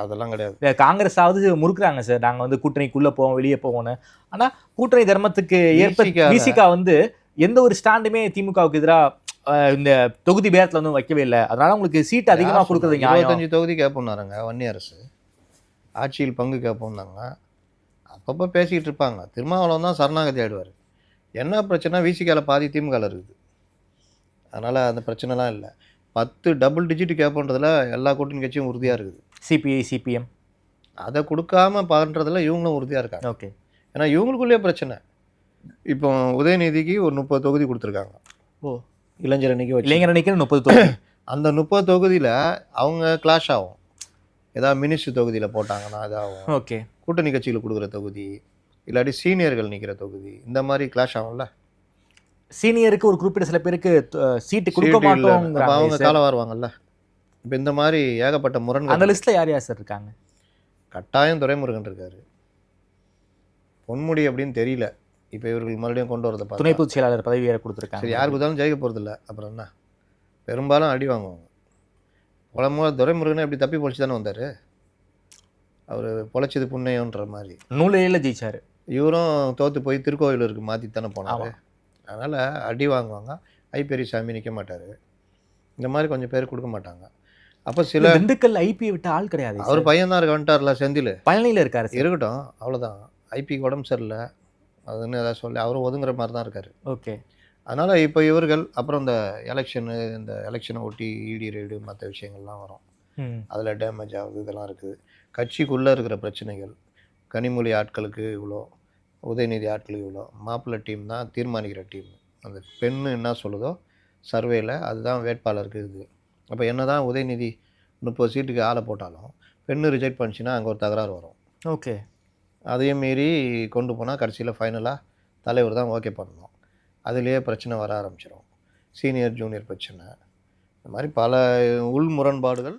அதெல்லாம் கிடையாது. காங்கிரஸாவது முறுக்குறாங்க சார், நாங்கள் வந்து கூட்டணிக்குள்ளே போவோம் வெளியே போவோம்னு. ஆனால் கூட்டணி தர்மத்துக்கு ஏற்ப விசிகா வந்து எந்த ஒரு ஸ்டாண்டுமே திமுகவுக்கு எதிராக இந்த தொகுதி பேரத்தில் வந்து வைக்கவே இல்லை. அதனால உங்களுக்கு சீட் அதிகமாக கொடுக்குறது 25 தொகுதி கேட்போம்னாருங்க வன்னி அரசு, ஆட்சியில் பங்கு கேட்போம்னாங்க. அப்பப்போ பேசிக்கிட்டு இருப்பாங்க. திருமாவளவன் தான் சரணாகதி ஆயிடுவார். என்ன பிரச்சனை, விசிகாவில் பாதி திமுகவில் இருக்குது. அதனால் அந்த பிரச்சனைலாம் இல்லை. 10 டபுள் டிஜிட் கேட்போன்றதுல எல்லா கூட்டணி கட்சியும் உறுதியாக இருக்குது. சிபிஐ சிபிஎம் அதை கொடுக்காம பண்ணுறதுல இவங்களும் உறுதியாக இருக்காங்க. ஓகே, ஏன்னா இவங்களுக்குள்ளேயே பிரச்சனை. இப்போ உதயநிதிக்கு ஒரு 30 தொகுதி கொடுத்துருக்காங்க. ஓ, இளைஞர் அன்னைக்கு இளைஞர் அன்னைக்கு 30 தொகுதி. அந்த 30 தொகுதியில் அவங்க கிளாஷ் ஆகும். ஏதாவது மினிஸ்ட்ரி தொகுதியில் போட்டாங்கன்னா இதாகும். ஓகே, கூட்டணி கட்சியில் கொடுக்குற தொகுதி, இல்லாட்டி சீனியர்கள் நிற்கிற தொகுதி, இந்த மாதிரி கிளாஷ் ஆகும்ல. சீனியருக்கு ஒரு குறிப்பிட்ட சில பேருக்கு சீட்டு கொடுக்க மாட்டோம், அவங்க காலம் வருவாங்கல்ல. இப்போ இந்த மாதிரி ஏகப்பட்ட முரண்கள். அந்த லிஸ்ட்டில் யார் யார் சார் இருக்காங்க? கட்டாயம் துரைமுருகன் இருக்காரு. பொன்முடி அப்படின்னு தெரியல. இப்போ இவர்கள் மறுபடியும் கொண்டு வரதை துணை பொதுச் செயலாளர் பதவி வேறு கொடுத்துருக்காங்க. சரி, யாருக்கு தான் ஜெயிக்க போகிறதில்ல. அப்புறம் என்ன, பெரும்பாலும் அடி வாங்குவாங்க. துரைமுருகனை எப்படி தப்பி பொழிச்சு தானே வந்தார். அவர் பொழைச்சது புண்ணியன்ற மாதிரி நூலையில் ஜெயிச்சார். இவரும் தோற்று போய் திருக்கோவிலூருக்கு மாற்றி தானே போனார். அதனால் அடி வாங்குவாங்க. பெரியசாமி நிற்க மாட்டார். இந்த மாதிரி கொஞ்சம் பேர் கொடுக்க மாட்டாங்க. அப்போ சில திண்டுக்கல் ஐபியை விட்டு ஆள் கிடையாது. அவர் பையன் தான் வந்துட்டார்ல, செந்தில் பழனியில் இருக்காரு. இருக்கட்டும், அவ்வளோதான். ஐபிக்கு உடம்பு சரியில்லை அதுன்னு ஏதாவது சொல்லி அவரும் ஒதுங்குற மாதிரி தான் இருக்கார். ஓகே. அதனால் இப்போ இவர்கள் அப்புறம் இந்த எலெக்ஷனை ஒட்டி இடி ரெய்டு மற்ற விஷயங்கள்லாம் வரும். அதில் டேமேஜ் ஆகுது, இதெல்லாம் இருக்குது. கட்சிக்குள்ளே இருக்கிற பிரச்சனைகள், கனிமொழி ஆட்களுக்கு இவ்வளோ, உதயநிதி ஆட்களுக்கு இவ்வளோ, மாப்பிள்ளை டீம் தான் தீர்மானிக்கிற டீம். அந்த பெண்ணு என்ன சொல்லுதோ சர்வேயில் அதுதான் வேட்பாளருக்கு இருக்குது. அப்போ என்ன தான் உதயநிதி 30 சீட்டுக்கு ஆளை போட்டாலும் பெண்ணு ரிஜெக்ட் பண்ணிச்சுன்னா அங்கே ஒரு தகராறு வரும். ஓகே. அதையும் மீறி கொண்டு போனால் கடைசியில் ஃபைனலாக தலைவர் தான் ஓகே பண்ணணும். அதுலேயே பிரச்சனை வர ஆரம்பிச்சிடும். சீனியர் ஜூனியர் பிரச்சனை, இந்த மாதிரி பல உள் முரண்பாடுகள்